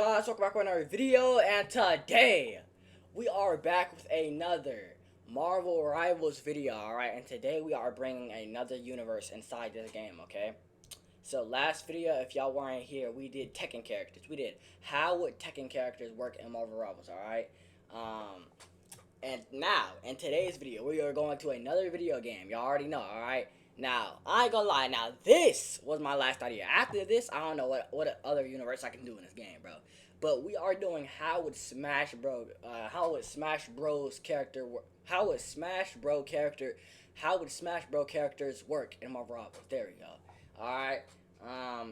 guys, welcome back with another video, and today we are back with another Marvel Rivals video, alright? And today we are bringing another universe inside this game, okay? So last video, if y'all weren't here, we did Tekken characters. We did how would Tekken characters work in Marvel Rivals, alright? And now, in today's video, we are going to another video game. Y'all already know, alright? Now, I ain't gonna lie, now this was my last idea. After this, I don't know what other universe I can do in this game, bro. But we are doing how would Smash Bros characters work in Marvel Rivals. There we go. Alright.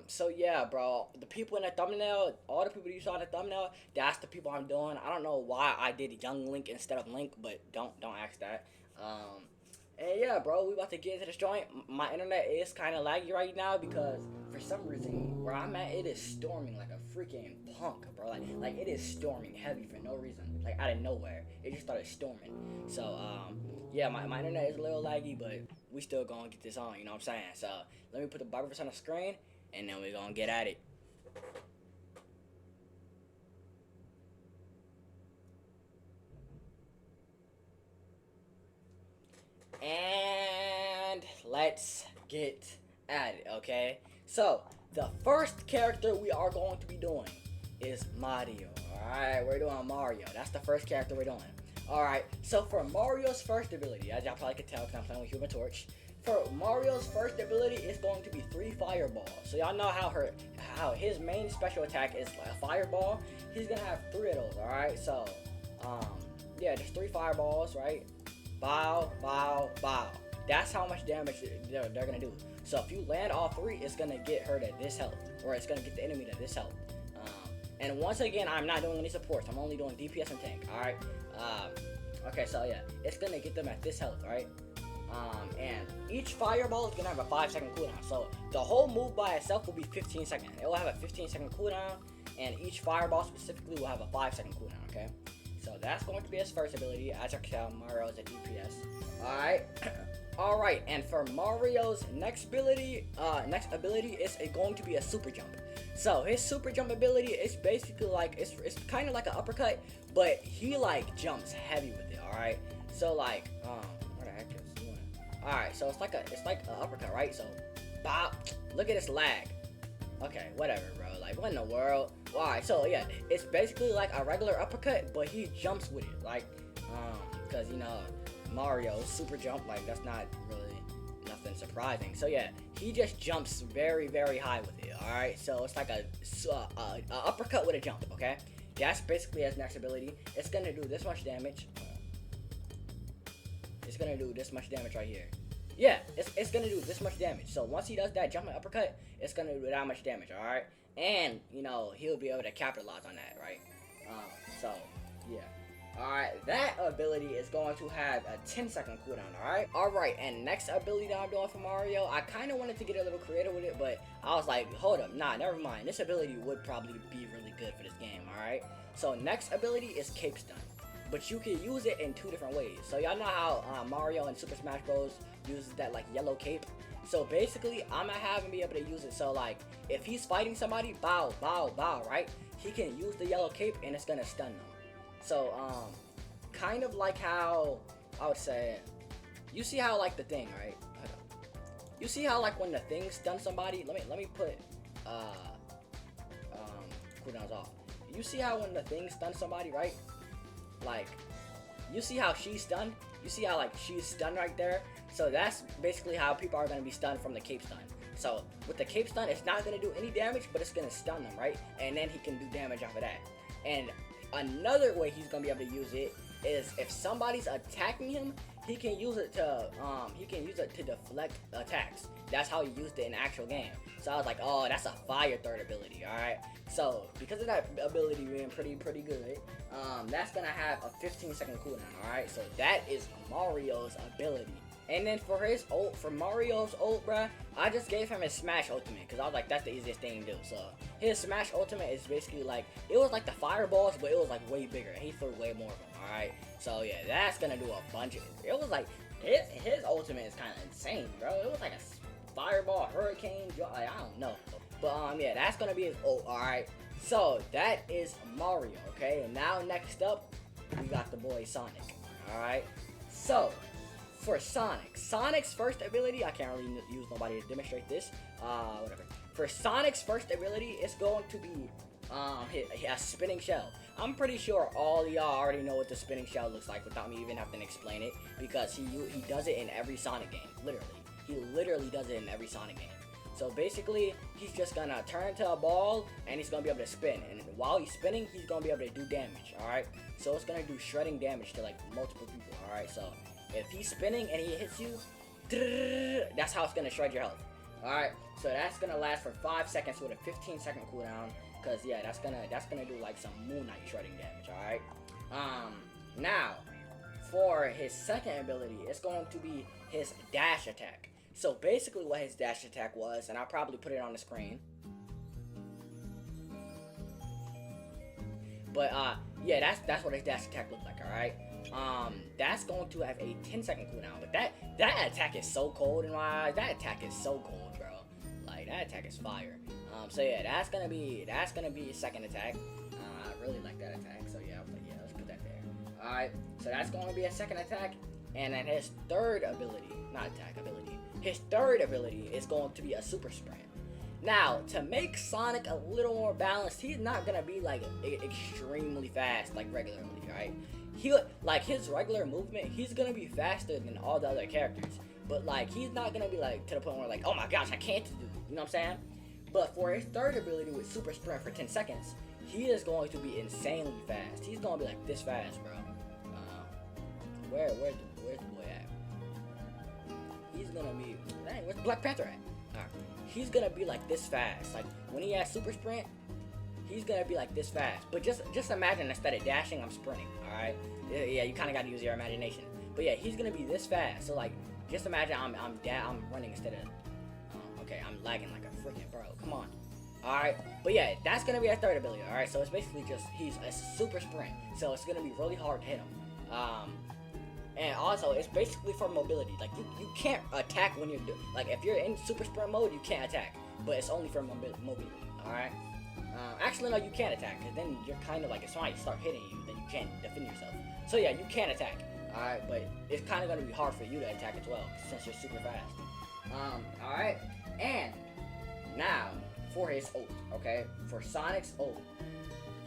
So yeah, bro, the people in the thumbnail, all the people you saw in the thumbnail, that's the people I'm doing. I don't know why I did Young Link instead of Link, but don't ask that. And yeah, bro, we about to get into this joint. My internet is kind of laggy right now because for some reason where I'm at, it is storming like a freaking punk, bro. Like it is storming heavy for no reason, like out of nowhere. It just started storming. So yeah, my internet is a little laggy, but we still gonna get this on. You know what I'm saying? So let me put the barbers on the screen, and then we're gonna get at it. And let's get at it, okay? So, the first character we are going to be doing is Mario. Alright, we're doing Mario. That's the first character we're doing. Alright, so for Mario's first ability, as y'all probably could tell because I'm playing with Human Torch, for Mario's first ability is going to be 3 fireballs. So y'all know how his main special attack is like a fireball. He's gonna have 3 of those, alright? So, yeah, just 3 fireballs, right? Bow, bow, bow. That's how much damage they're gonna do. So if you land all 3, it's gonna get her to this health, or it's gonna get the enemy to this health. And once again, I'm not doing any supports. I'm only doing DPS and tank. All right. Okay, so yeah, it's gonna get them at this health, right? And each fireball is gonna have a 5-second cooldown. So the whole move by itself will be 15 seconds. It will have a 15-second cooldown, and each fireball specifically will have a 5-second cooldown. Okay. So that's going to be his first ability. As you can tell, Mario is a DPS. Alright. Alright, and for Mario's next ability is going to be a super jump. So his super jump ability is basically like it's kind of like an uppercut, but he like jumps heavy with it, alright? So like what the heck is he doing? Alright, so it's like an uppercut, right? So bop, look at this lag. Okay, whatever, bro. Like, what in the world? Alright, so yeah, it's basically like a regular uppercut, but he jumps with it. Like, because, you know, Mario, super jump, like, that's not really nothing surprising. So yeah, he just jumps very, very high with it, alright? So it's like a uppercut with a jump, okay? That's basically his next ability. It's gonna do this much damage. It's gonna do this much damage right here. Yeah, it's gonna do this much damage. So once he does that jumping uppercut, it's gonna do that much damage, alright? And, you know, he'll be able to capitalize on that, right? So, yeah. Alright, that ability is going to have a 10-second cooldown, alright? Alright, and next ability that I'm doing for Mario, I kind of wanted to get a little creative with it, but I was like, hold up, nah, never mind. This ability would probably be really good for this game, alright? So next ability is Cape Stun. But you can use it in 2 different ways. So y'all know how Mario in Super Smash Bros. Uses that like yellow cape. So basically, I'm gonna have him be able to use it. So like, if he's fighting somebody, bow, bow, bow, right? He can use the yellow cape and it's gonna stun them. So kind of like how I would say, you see how like the thing, right? Hold up. You see how like when the thing stuns somebody, let me put cooldowns off. You see how when the thing stuns somebody, right? Like, you see how she's stunned? You see how like she's stunned right there? So that's basically how people are going to be stunned from the cape stun. So with the cape stun, it's not going to do any damage, but it's going to stun them, right? And then he can do damage off of that. And another way he's going to be able to use it is if somebody's attacking him, he can use it to deflect attacks. That's how he used it in actual game. So I was like, oh, that's a fire third ability, alright? So because of that ability being pretty good, that's gonna have a 15-second cooldown, alright? So that is Mario's ability. And then for his ult, for Mario's ult, bruh, I just gave him his Smash Ultimate, because I was like, that's the easiest thing to do. So his Smash Ultimate is basically like, it was like the fireballs, but it was like way bigger. He threw way more of them, alright? So yeah, that's gonna do a bunch of, it was like, his ultimate is kind of insane, bro. It was like a fireball, hurricane, like, I don't know. But yeah, that's gonna be his ult, alright? So that is Mario, okay? And now next up, we got the boy Sonic. Alright? So, for Sonic's first ability, I can't really use nobody to demonstrate this. Whatever. For Sonic's first ability, it's going to be a spinning shell. I'm pretty sure all of y'all already know what the spinning shell looks like without me even having to explain it, because he does it in every Sonic game. Literally. He literally does it in every Sonic game. So basically, he's just gonna turn into a ball, and he's gonna be able to spin. And while he's spinning, he's gonna be able to do damage, alright? So it's gonna do shredding damage to, like, multiple people, alright? So if he's spinning and he hits you, that's how it's gonna shred your health, alright? So that's gonna last for 5 seconds with a 15-second cooldown, because, yeah, that's gonna do, like, some Moon Knight shredding damage, alright? Now, for his second ability, it's going to be his dash attack. So basically what his dash attack was, and I'll probably put it on the screen. But yeah, that's what his dash attack looked like, alright? That's going to have a 10-second cooldown. But that attack is so cold in my eyes. That attack is so cold, bro. Like, that attack is fire. So yeah, that's gonna be his second attack. I really like that attack. So yeah, let's put that there. Alright, so that's gonna be a second attack. And then his third ability, not attack, ability. His third ability is going to be a super sprint. Now, to make Sonic a little more balanced, he's not gonna be like extremely fast like regularly, right? Like his regular movement, he's gonna be faster than all the other characters. But like he's not gonna be like to the point where like, oh my gosh, I can't do it. You know what I'm saying? But for his third ability with super sprint for 10 seconds, he is going to be insanely fast. He's gonna be like this fast, bro. Where's the boy at? He's gonna be, dang, where's Black Panther at? Alright, he's gonna be like this fast. Like when he has super sprint, he's gonna be like this fast. But just imagine, instead of dashing, I'm sprinting. All right, yeah, you kind of gotta use your imagination. But yeah, he's gonna be this fast. So like, just imagine I'm running instead of. Okay, I'm lagging like a freaking bro. Come on. All right, but yeah, that's gonna be our third ability. All right, so it's basically just he's a super sprint. So it's gonna be really hard to hit him. And also, it's basically for mobility. Like, you can't attack when you're like, if you're in super sprint mode, you can't attack. But it's only for mobility, alright? Actually, no, you can't attack, because then you're kind of like, if somebody start hitting you, then you can't defend yourself. So yeah, you can attack, alright? But it's kind of going to be hard for you to attack as well, since you're super fast. Alright? And now, for his ult, okay? For Sonic's ult.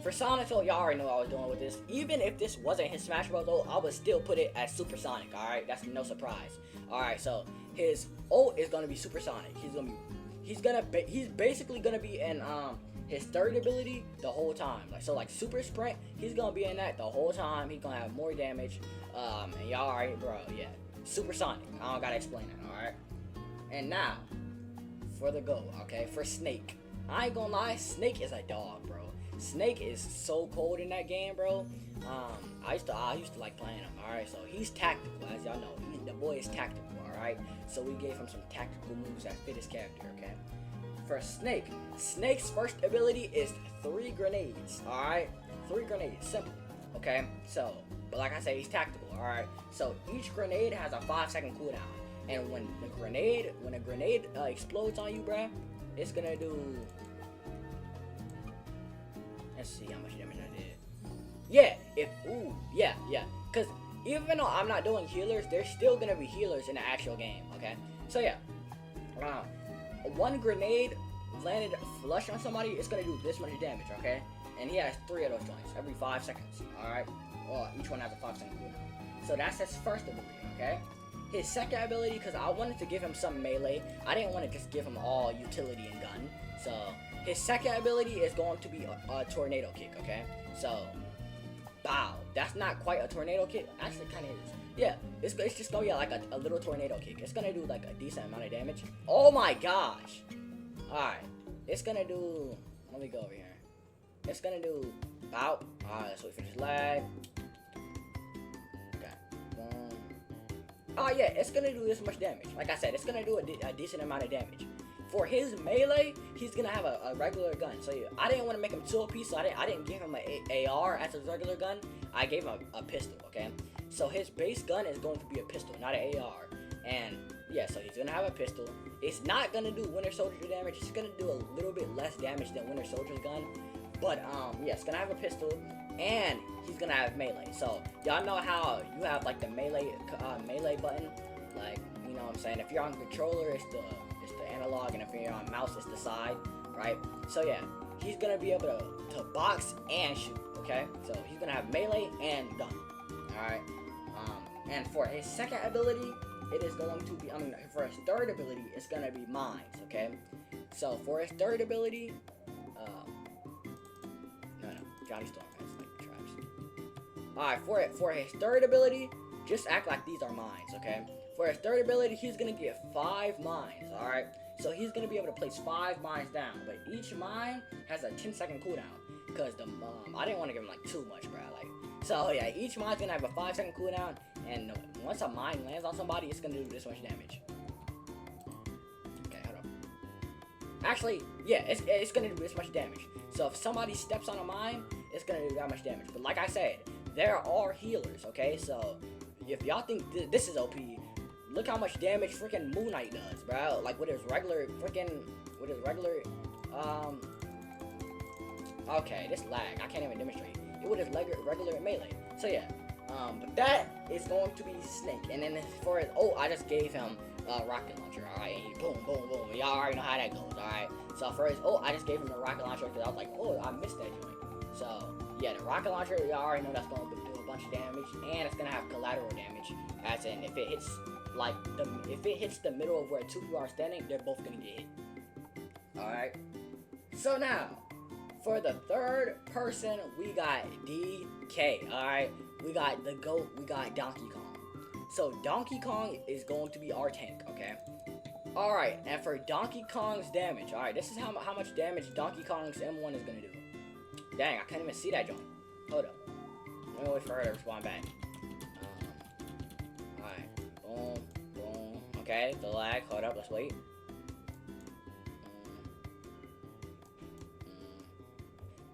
For Sonic's ult, y'all already know what I was doing with this. Even if this wasn't his Smash Bros. Ult, I would still put it as Super Sonic, alright? That's no surprise. Alright, so his ult is gonna be Super Sonic. He's basically gonna be in his third ability the whole time. Like Super Sprint, he's gonna be in that the whole time. He's gonna have more damage. And y'all alright, bro, yeah. Super Sonic. I don't gotta explain it, alright? And now, for the go, okay? For Snake. I ain't gonna lie, Snake is a dog, bro. Snake is so cold in that game, bro. I used to like playing him. All right, so he's tactical, as y'all know. The boy is tactical. All right, so we gave him some tactical moves that fit his character. Okay. For Snake, Snake's first ability is 3 grenades. All right, 3 grenades, simple. Okay, so but like I said, he's tactical. All right, so each grenade has a 5-second cooldown, and when a grenade explodes on you, bruh, it's gonna do. Let's see how much damage I did. Yeah, because even though I'm not doing healers, there's still gonna be healers in the actual game, okay? So yeah, 1 grenade landed flush on somebody, it's gonna do this much damage, okay? And he has 3 of those joints every 5 seconds, alright? Well, each one has a 5-second cooldown. So that's his first ability, okay? His second ability, because I wanted to give him some melee, I didn't want to just give him all utility and gun, so his second ability is going to be a tornado kick, okay? So, bow. That's not quite a tornado kick. Actually, kind of is. Yeah, it's just going to be like a little tornado kick. It's going to do like a decent amount of damage. Oh my gosh. Alright. It's going to do... Let me go over here. It's going to do... Bow. Alright, let's wait for this lag. Okay. Oh yeah, it's going to do this much damage. Like I said, it's going to do a decent amount of damage. For his melee, he's gonna have a regular gun. So yeah, I didn't want to make him 2 OP, so I didn't give him an AR as his regular gun. I gave him a pistol, okay? So his base gun is going to be a pistol, not an AR. And yeah, so he's gonna have a pistol. It's not gonna do Winter Soldier damage. It's gonna do a little bit less damage than Winter Soldier's gun. But yeah, it's gonna have a pistol, and he's gonna have melee. So y'all know how you have like the melee button, like you know what I'm saying. If you're on controller, it's the analog, and if you're on mouse, it's the side, right? So yeah, he's gonna be able to box and shoot. Okay, so he's gonna have melee and gun. All right. And for his second ability, it is going to be, for his third ability, it's going to be mines, okay? So, for his third ability, Johnny Storm has, like, traps. Alright, for his third ability, just act like these are mines, okay? For his third ability, he's going to get 5 mines, alright? So, he's going to be able to place 5 mines down, but each mine has a 10-second cooldown, because I didn't want to give him, like, too much, bro, like, so, yeah, each mine's going to have a 5-second cooldown, and once a mine lands on somebody, it's going to do this much damage. Okay, hold on. Actually, yeah, it's going to do this much damage. So, if somebody steps on a mine, it's going to do that much damage. But like I said, there are healers, okay? So, if y'all think this is OP, look how much damage freaking Moon Knight does, bro. Like, with his regular, okay, this lag, I can't even demonstrate. It would have regular melee. So yeah, but that is going to be Snake. And then for his I just gave him a rocket launcher. All right, and he boom, boom, boom. Y'all already know how that goes. All right. So for his I just gave him the rocket launcher because I was like, I missed that joint. So yeah, the rocket launcher, y'all already know that's going to do a bunch of damage, and it's gonna have collateral damage. As in, if it hits the middle of where 2 people are standing, they're both gonna get hit. All right. So now, for the third person, we got DK, alright? We got the GOAT, we got Donkey Kong. So Donkey Kong is going to be our tank, okay? Alright, and for Donkey Kong's damage, alright, this is how much damage Donkey Kong's M1 is gonna do. Dang, I can't even see that joint. Hold up. Let me wait for her to respond back. Alright, boom, boom. Okay, the lag, hold up, let's wait.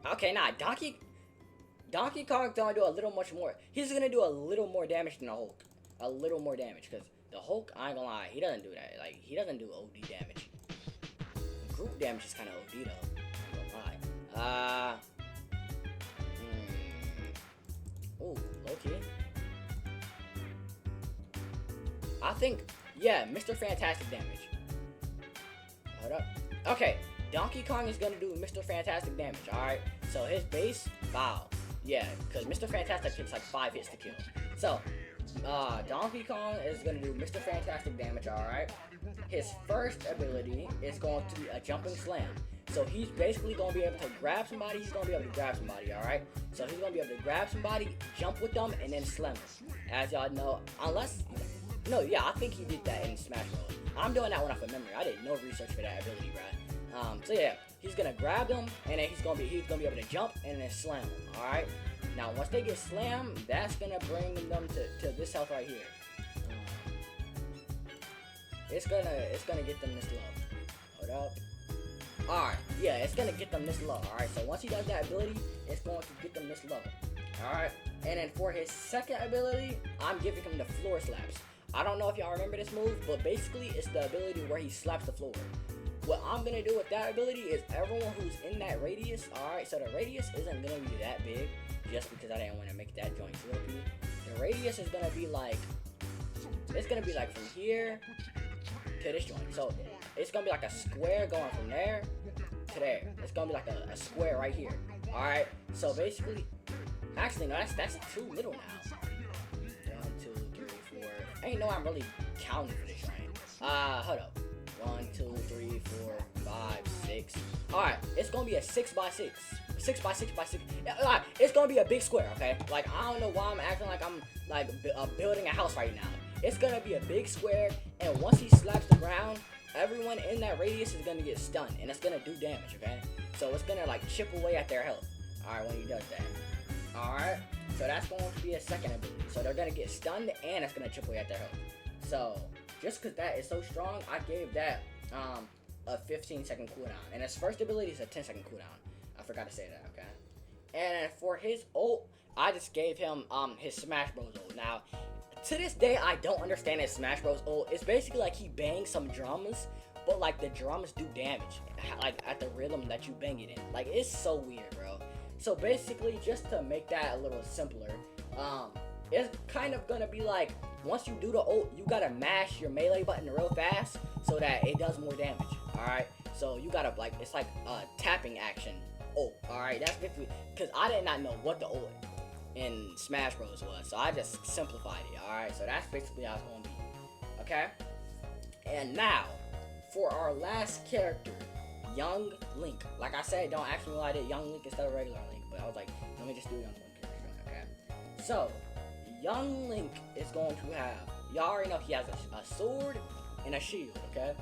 Okay, nah, Donkey Kong's gonna do a little much more. He's gonna do a little more damage than the Hulk. A little more damage, because the Hulk, I ain't gonna lie, he doesn't do that. Like, he doesn't do OD damage. Group damage is kind of OD, though. I ain't gonna lie. Ooh, low-key. I think, yeah, Mr. Fantastic damage. Hold up. Okay. Donkey Kong is gonna do Mr. Fantastic damage, alright? So his base, bow. Yeah, because Mr. Fantastic takes like 5 hits to kill. So, Donkey Kong is gonna do Mr. Fantastic damage, alright? His first ability is going to be a jumping slam. So he's basically gonna be able to grab somebody, alright? So he's gonna be able to grab somebody, jump with them, and then slam them. As y'all know, I think he did that in Smash Bros. I'm doing that one off of memory. I did no research for that ability, bruh. So yeah, he's gonna grab them, and then he's gonna be able to jump and then slam them. All right. Now once they get slammed, that's gonna bring them to this health right here. It's gonna get them this low. Hold up. All right. Yeah, it's gonna get them this low. All right. So once he does that ability, it's going to get them this low. All right. And then for his second ability, I'm giving him the floor slaps. I don't know if y'all remember this move, but basically it's the ability where he slaps the floor. What I'm gonna do with that ability is everyone who's in that radius, alright, so the radius isn't gonna be that big, just because I didn't want to make that joint too OP. The radius is gonna be like, it's gonna be like from here to this joint. So it's gonna be like a square going from there to there. It's gonna be like a square right here. Alright, so basically, actually no, that's too little now. 1, 2, 3, 4. I ain't know I'm really counting for this joint. Hold up. 1, 2, 3, 4, 5, 6. Alright, it's gonna be a 6x6. 6x6x6. It's gonna be a big square, okay? Like, I don't know why I'm acting like I'm like building a house right now. It's gonna be a big square, and once he slaps the ground, everyone in that radius is gonna get stunned, and it's gonna do damage, okay? So it's gonna like chip away at their health. Alright, when he does that. Alright, so that's going to be a second ability. So they're gonna get stunned, and it's gonna chip away at their health. So just because that is so strong, I gave that a 15-second cooldown. And his first ability is a 10-second cooldown. I forgot to say that, okay? And for his ult, I just gave him his Smash Bros ult. Now, to this day, I don't understand his Smash Bros ult. It's basically like he bangs some drums, but like the drums do damage, like at the rhythm that you bang it in. Like it's so weird, bro. So basically, just to make that a little simpler, it's kind of gonna be like once you do the ult, you gotta mash your melee button real fast so that it does more damage. All right. So you gotta like it's like a tapping action ult. All right. That's basically because I did not know what the ult in Smash Bros was, so I just simplified it. All right. So that's basically how it's gonna be. Okay. And now for our last character, Young Link. Like I said, don't ask me why I did Young Link instead of regular Link, but I was like, let me just do Young Link. Okay. So Young Link is going to have, y'all already know he has a sword and a shield, okay?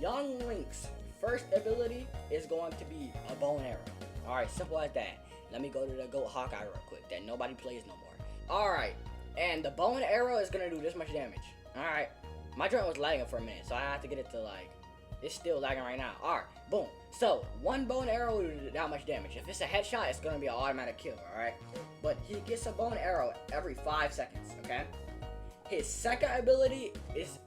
Young Link's first ability is going to be a bow and arrow. Alright, simple as that. Let me go to the GOAT Hawkeye real quick that nobody plays no more. Alright, and the bow and arrow is going to do this much damage. Alright, my joint was lagging for a minute, so I have to get it to like, it's still lagging right now. Alright, boom. So, one bow and arrow will do that much damage. If it's a headshot, it's going to be an automatic kill, alright? But he gets a bow and arrow every 5 seconds, okay? His second ability is,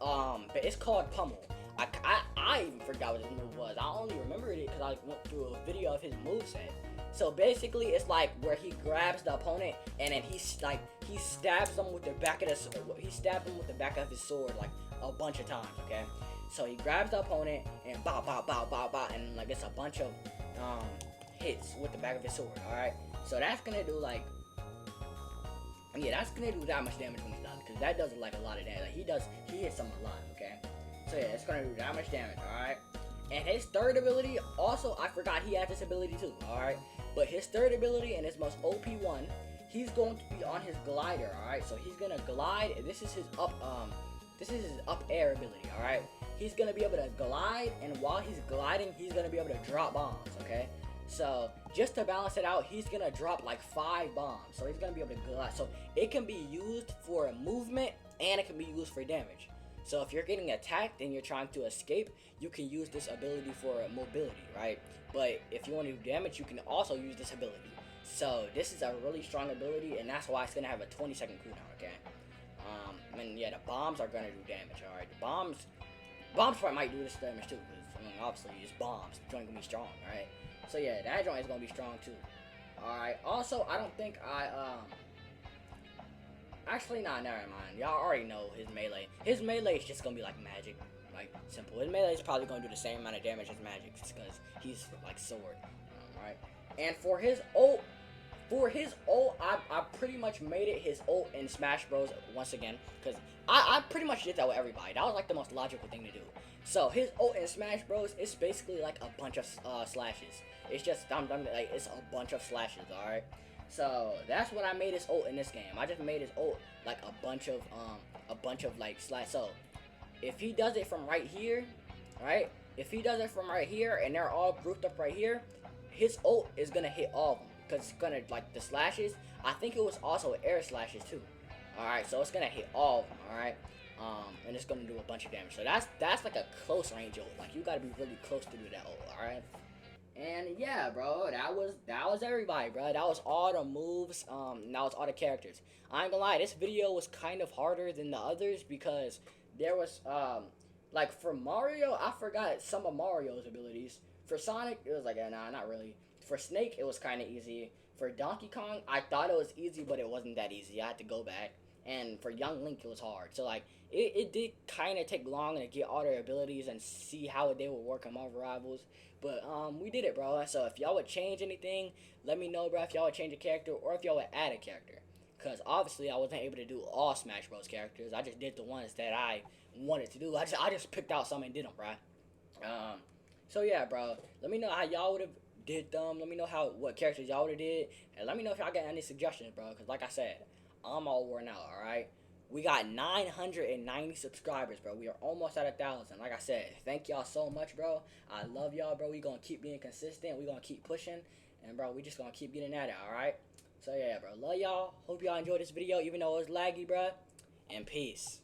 it's called Pummel. I even forgot what his move was. I only remembered it because I went through a video of his moveset. So basically, it's like where he grabs the opponent and then he stabs them with the back of his sword like a bunch of times, okay? So he grabs the opponent and bow, bow, bow, bow, bow, and like it's a bunch of hits with the back of his sword. All right, so that's gonna do like, yeah, that's gonna do that much damage when he's done, because that does like a lot of damage. Like he hits them a lot. Okay, so yeah, it's gonna do that much damage. All right, and his third ability also, I forgot he has this ability too. All right, but his third ability and his most OP one, he's going to be on his glider. All right, so he's gonna glide. This is his up air ability. All right. He's going to be able to glide, and while he's gliding, he's going to be able to drop bombs, okay? So, just to balance it out, he's going to drop like 5 bombs. So, he's going to be able to glide. So, it can be used for movement, and it can be used for damage. So, if you're getting attacked and you're trying to escape, you can use this ability for mobility, right? But if you want to do damage, you can also use this ability. So, this is a really strong ability, and that's why it's going to have a 20-second cooldown, okay? And yeah, the bombs are going to do damage, alright? The bombs probably might do this damage too, because I mean, obviously it's bombs. The joint gonna be strong, right? So yeah, that joint is gonna be strong too. Alright, also I don't think actually nah, never mind. Y'all already know his melee. His melee is just gonna be like magic. Like simple. His melee is probably gonna do the same amount of damage as magic, just because he's like sword. Right? And for his ult, I pretty much made it his ult in Smash Bros. Once again, because I pretty much did that with everybody. That was like the most logical thing to do. So his ult in Smash Bros. Is basically like a bunch of slashes. It's just like it's a bunch of slashes. All right. So that's what I made his ult in this game. I just made his ult like a bunch of like slash. So if he does it from right here, right? If he does it from right here and they're all grouped up right here, his ult is gonna hit all of them. Because it's gonna, like, the slashes, I think it was also air slashes too. Alright, so it's gonna hit all of them, alright? And it's gonna do a bunch of damage. So that's like a close range ult. Like, you gotta be really close to do that ult, alright? And yeah, bro, that was everybody, bro. That was all the moves, that was all the characters. I ain't gonna lie, this video was kind of harder than the others because there was, like, for Mario, I forgot some of Mario's abilities. For Sonic, it was like, nah, not really. For Snake, it was kind of easy. For Donkey Kong, I thought it was easy, but it wasn't that easy. I had to go back. And for Young Link, it was hard. So, like, it did kind of take long to get all their abilities and see how they would work on Marvel Rivals. But, we did it, bro. So, if y'all would change anything, let me know, bro, if y'all would change a character or if y'all would add a character. Because, obviously, I wasn't able to do all Smash Bros. Characters. I just did the ones that I wanted to do. I just picked out some and did them, bro. So, yeah, bro. Let me know how y'all would have did them. Let me know what characters y'all would've did, and let me know if y'all got any suggestions, bro. Because like I said, I'm all worn out. All right, we got 990 subscribers, bro. We are almost at 1,000. Like I said, thank y'all so much, bro. I love y'all, bro. We gonna keep being consistent. We gonna keep pushing, and bro, we just gonna keep getting at it. All right. So yeah, bro. Love y'all. Hope y'all enjoyed this video, even though it was laggy, bro. And peace.